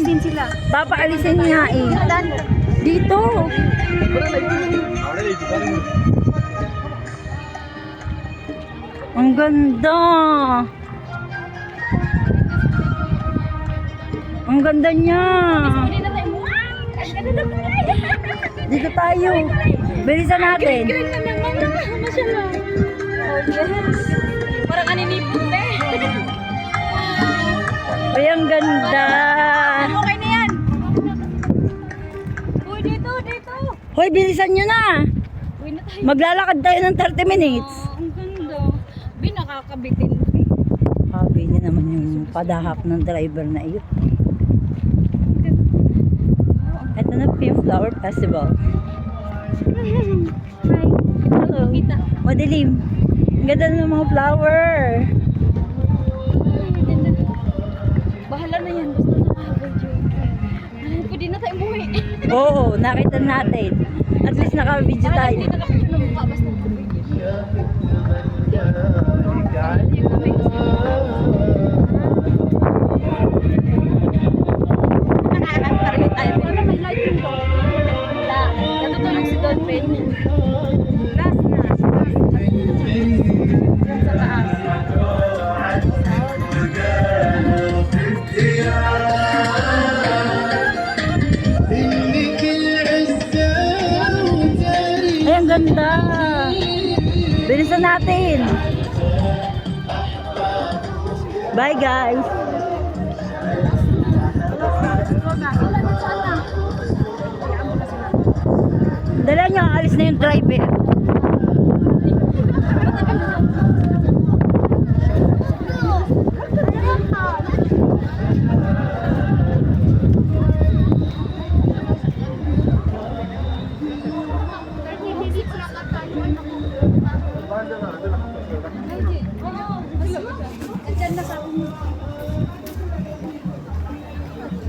din sila. Papaalisin nga eh. Dito. Ang ganda. Ang ganda niya. Dito tayo. Bilisan natin. Green na naman na. Mashallah. Oh yes. Parang aninipot na eh. Ay, ang ganda. Okay na yan. Uy, dito, dito. Hoy, bilisan nyo na. Uy, na tayo. Maglalakad tayo ng 30 minutes. Ang ganda. Bin, nakakabitin. Sabi niya naman yung padahap ng driver na iyo. Ito na po yung flower festival. Hi. Hello. Kita. Madilim. Ang ganda ng mga flower. Bahala na yan. Basta nakaka-video. Pwede na tayo umuwi. Oo, nakita natin. At least naka-video tayo. Hindi na nakapito na mukha. Basta nakapito. Nakakaroon pa rin tayo. Wala, may lighting ko. Wala. Natutulog si Dolphin. Last na. Yan sa taas. Ay, ang ganda. Bilisan natin. Bye, guys. Dala niya, alis na yung driver. Andyan na sa akin.